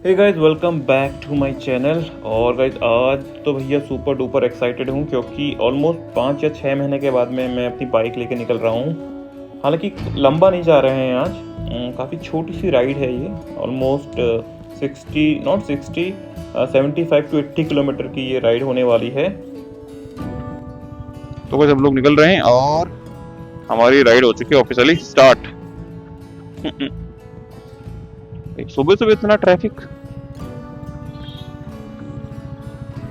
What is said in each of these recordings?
Hey guys, welcome back to my channel. और guys आज तो भैया सुपर डुपर एक्साइटेड हूँ क्योंकि ऑलमोस्ट 5 या 6 महीने के बाद में मैं अपनी बाइक लेके निकल रहा हूँ। हालांकि लंबा नहीं जा रहे हैं आज, काफ़ी छोटी सी राइड है ये। ऑलमोस्ट 75 टू 80 किलोमीटर की ये राइड होने वाली है। तो बस हम लोग निकल रहे हैं और हमारी राइड हो चुकी है ऑफिशियली स्टार्ट। सुबह सुबह इतना ट्रैफिक,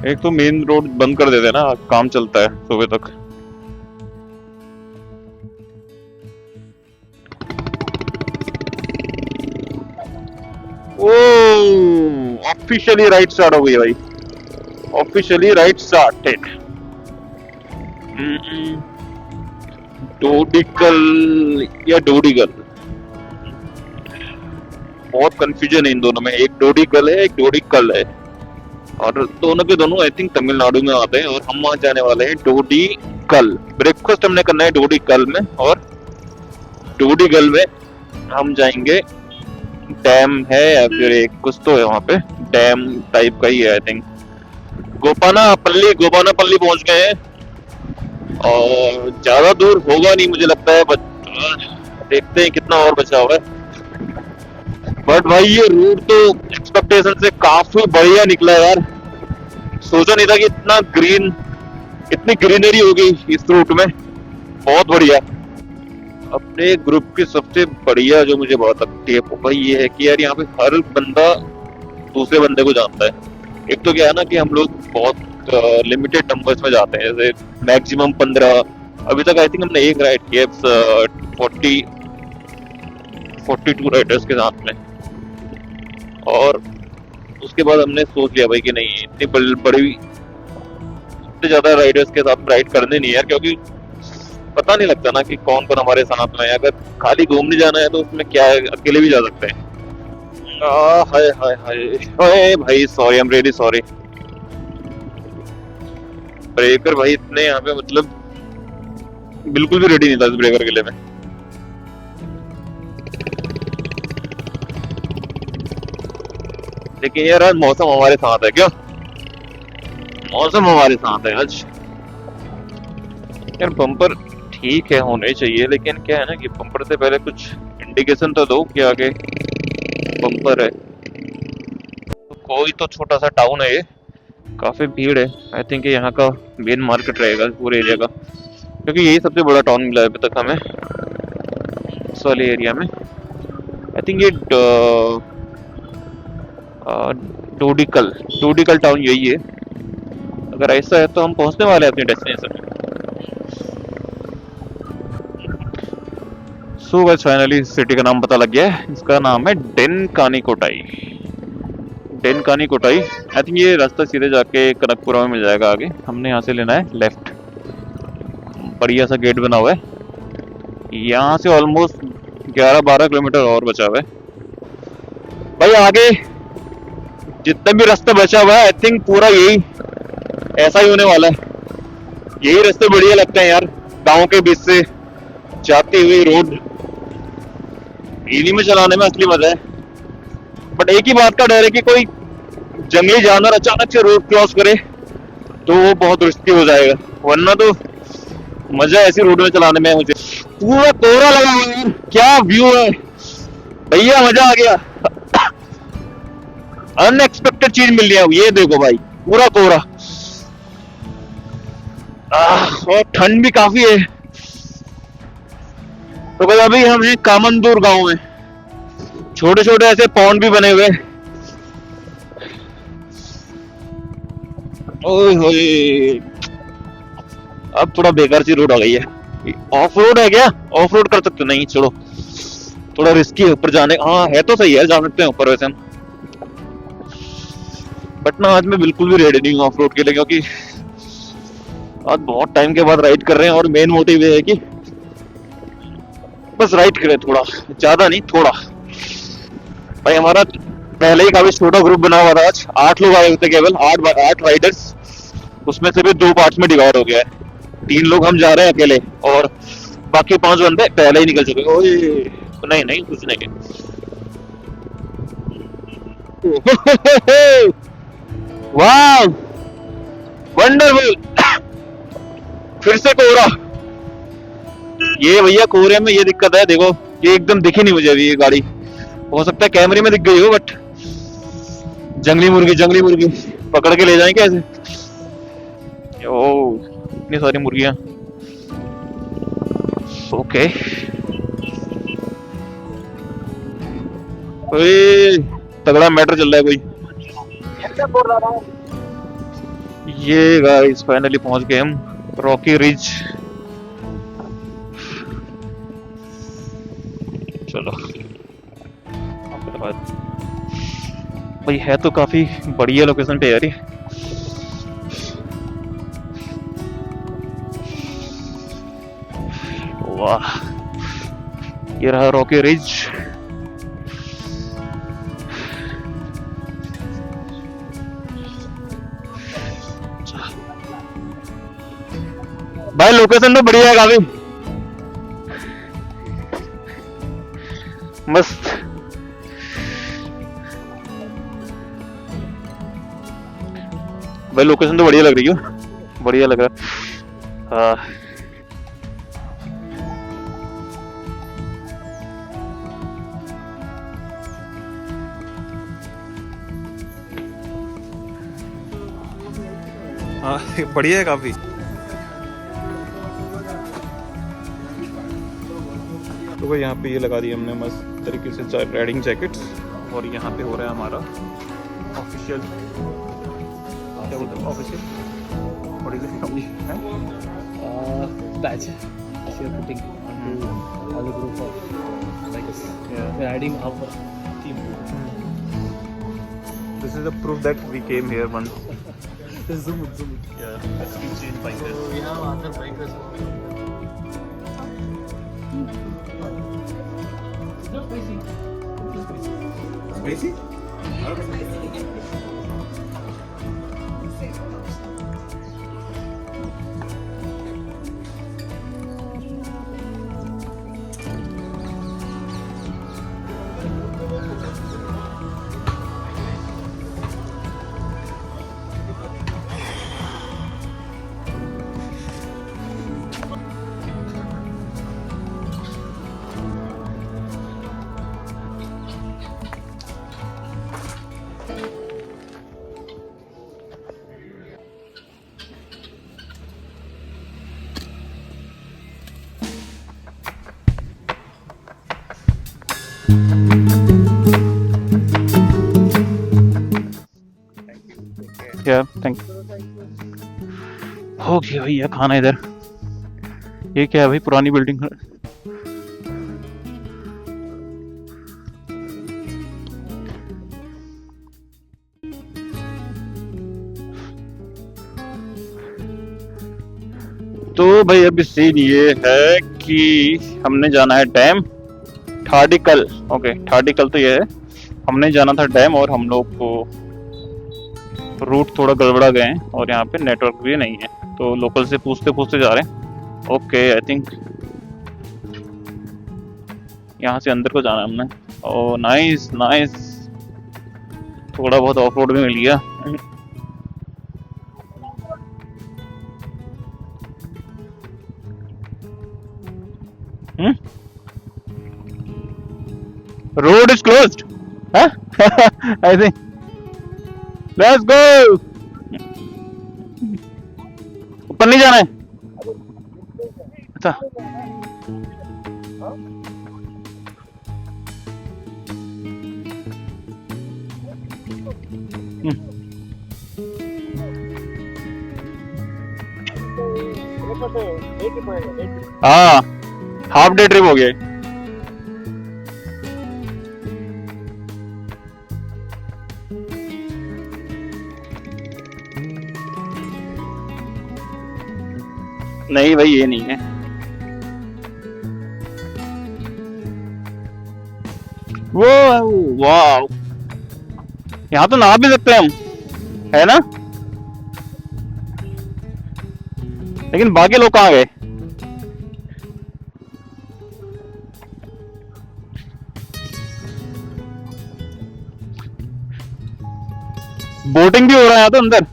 एक तो मेन रोड बंद कर देते हैं ना, काम चलता है सुबह तक। ओ ऑफिशियली राइड स्टार्ट हो गई है भाई, ऑफिशियली राइड स्टार्टेड। डोडिकल या डोडिगल, बहुत कंफ्यूजन है इन दोनों में। एक डोडिकल है, एक डोडिकल है, और दोनों के दोनों आई थिंक तमिलनाडु में आते हैं। और हम वहां जाने वाले हैं डोडिकल। ब्रेकफास्ट हमने करना है डोडिकल में, और डोडिगल में हम जाएंगे। डैम है या फिर एक कुछ तो है वहां पे, डैम टाइप का ही है आई थिंक। गोपानापल्ली पहुंच गए हैं और ज्यादा दूर होगा नहीं मुझे लगता है, देखते हैं कितना और बचा हुआ है। बट भाई ये रूट तो एक्सपेक्टेशन से काफी बढ़िया निकला यार। सोचा नहीं था कि इतनी ग्रीनरी होगी इस रूट में, बहुत बढ़िया। अपने ग्रुप की सबसे बढ़िया जो मुझे बहुत लगती है भाई ये है कि यार यहाँ पे हर बंदा दूसरे बंदे को जानता है। एक तो क्या है ना कि हम लोग बहुत लिमिटेड नंबर्स में जाते हैं, जैसे मैक्सिमम 15। अभी तक आई थिंक हमने एक राइड किया 42 राइडर्स के साथ में। और उसके बाद हमने सोच लिया भाई कि नहीं, इतने ज्यादा राइडर्स के साथ राइड करने नहीं यार, क्योंकि पता नहीं लगता ना कि कौन कौन हमारे साथ में है। अगर खाली घूमने जाना है तो उसमें क्या है, अकेले भी जा सकते हैं। हाय हाय हाय भाई, sorry, I am really sorry. Breaker भाई इतने यहाँ पे, मतलब बिल्कुल भी रेडी नहीं था इस ब्रेकर के लिए मैं। लेकिन यार आज मौसम हमारे साथ है, क्या मौसम हमारे साथ है आज यार। बम्पर ठीक है, होने चाहिए, लेकिन क्या है ना कि बम्पर से पहले कुछ इंडिकेशन तो दो कि आगे बम्पर है। तो कोई तो छोटा सा टाउन है ये, काफी भीड़ है। आई थिंक यहाँ का मेन मार्केट रहेगा पूरे एरिया का, क्योंकि यही सबसे बड़ा टाउन मिला है अभी तक हमें इस वाले एरिया में। आई थिंक ये डोडिकल टाउन यही है। अगर ऐसा है तो हम पहुंचने वाले हैं अपनी destination. So guys finally city का नाम पता लग गया है, इसका नाम है डेनकानीकोटाई। आई थिंक ये रास्ता सीधे जाके कनकपुरा में मिल जाएगा। आगे हमने यहाँ से लेना है लेफ्ट। बढ़िया सा गेट बना हुआ है, यहाँ से ऑलमोस्ट 11-12 किलोमीटर और बचा हुआ है भाई। आगे जितना भी रास्ता बचा हुआ है आई थिंक पूरा यही ऐसा ही होने वाला है। यही रास्ते बढ़िया लगते हैं यार, गांव के बीच से जाती हुई रोड। इन्हीं में चलाने में असली मजा है। बट एक ही बात का डर है कि कोई जंगली जानवर अचानक से रोड क्रॉस करे तो वो बहुत रिस्की हो जाएगा, वरना तो मजा ऐसी रोड में चलाने में है मुझे। पूरा कोहरा लगा हुआ है, क्या व्यू है भैया, मजा आ गया। अनएक्सपेक्टेड चीज मिल रही है, ये देखो भाई, पूरा कोहरा। और ठंड भी काफी है। तो भाई अभी हम हैं कामनदूर गांव में। छोटे छोटे ऐसे पॉन्ड भी बने हुए। ओए होए, अब थोड़ा बेकार सी रोड आ गई है। ऑफ रोड है क्या? ऑफ रोड कर सकते नहीं, छोड़ो, थोड़ा रिस्की है ऊपर जाने। हाँ है तो सही है, जा सकते हैं ऊपर वैसे हम। बट ना आज मैं बिल्कुल भी रेडी नहीं हूँ ऑफ रोड के लिए, क्योंकि आज बहुत टाइम के बाद राइड कर रहे हैं। और मेन मोटिव ये है कि बस राइड करें, थोड़ा, ज्यादा नहीं, थोड़ा। भाई हमारा पहले ही काफी छोटा ग्रुप बना हुआ था। आज 8 लोग आए होते, केवल 8 राइडर्स। उसमें से भी 2 पार्ट्स में डिवाइड हो गया है। 3 लोग हम जा रहे हैं अकेले, और बाकी 5 बंदे पहले ही निकल चुके। ओए नहीं कुछ नहीं। वाह, वंडरफुल। फिर से कोहरा। ये भैया कोहरे में ये दिक्कत है, देखो ये एकदम दिखी नहीं मुझे अभी ये गाड़ी। हो सकता है कैमरे में दिख गई हो, बट जंगली मुर्गी पकड़ के ले जाएंगे ऐसे। ओ इतनी सारी मुर्गियां। ओके, ओए तगड़ा मैटर चल रहा है कोई। ये गाइस फाइनली पहुंच गए हम रॉकी रिज। चलो आपके बाद भाई है तो काफी बढ़िया लोकेशन पे यार ये। वाह, ये रहा रॉकी रिज। भाई लोकेशन तो बढ़िया है काफी मस्त। भाई लोकेशन तो बढ़िया लग रही है, बढ़िया लग रहा है। हाँ हाँ बढ़िया है काफी। तो भाई यहाँ पे ये लगा दिया हमने मस्त तरीके से राइडिंग जैकेट्स, और यहाँ पे हो रहा है हमारा ऑफिशियल, क्या बोलते हैं official, what is it, badge which we are putting onto all the group of bikers. We are adding our team. This is a proof that we came here once. Zoom. Yeah, let's keep change bikers. So we have other bikers. It's not spicy. It's spicy. Spicy? क्या thank हो गया भैया खाना इधर। ये क्या है भाई, पुरानी बिल्डिंग। तो भाई अभी सीन ये है कि हमने जाना है डैम थाडिकल। ओके थाडिकल तो ये है, हमने जाना था डैम, और हम लोग को रूट थोड़ा गड़बड़ा गए हैं और यहाँ पे नेटवर्क भी नहीं है, तो लोकल से पूछते पूछते जा रहे हैं। ओके आई थिंक यहाँ से अंदर को जाना है हमने। ओ नाइस नाइस, थोड़ा बहुत ऑफ रोड भी मिल गया। Road is closed, I think. Let's go, ऊपर नहीं जाना है। अच्छा हाँ हाफ डे ट्रिप हो गया। नहीं भाई ये नहीं है। वो वाह, यहाँ तो नहा भी सकते हैं हम, है ना? लेकिन बाकी लोग कहाँ गए? बोटिंग भी हो रहा है यहाँ तो अंदर।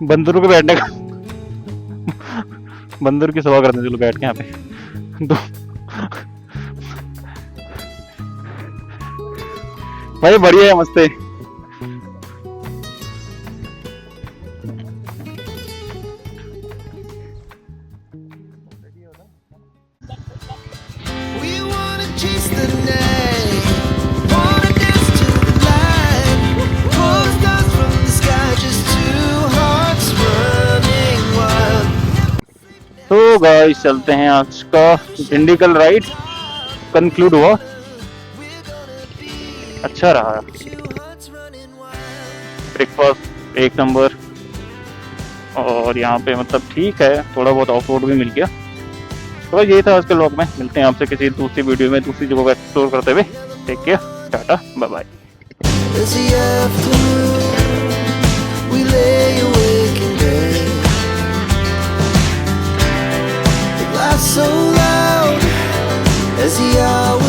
बंदरों के बैठने का बंदर की सभा करते हैं, चलो बैठ के यहाँ पे तो भाई बढ़िया है, मस्त है। We wanna chase the night, wanna dance to the light, pull stars from the sky, just two hearts running wild. तो गाइस चलते हैं, आज का इंडिकल राइड कंक्लूड हुआ, अच्छा रहा। ब्रेकफास्ट एक नंबर, और यहाँ पे मतलब ठीक है, थोड़ा बहुत ऑफ रोड भी मिल गया। तो ये था आज के व्लॉग में, मिलते हैं आपसे किसी दूसरी वीडियो में दूसरी जगह को एक्सप्लोर करते हुए। Take care, tata, bye bye. As the afternoon, we lay awake in bed. The glass so loud as the hours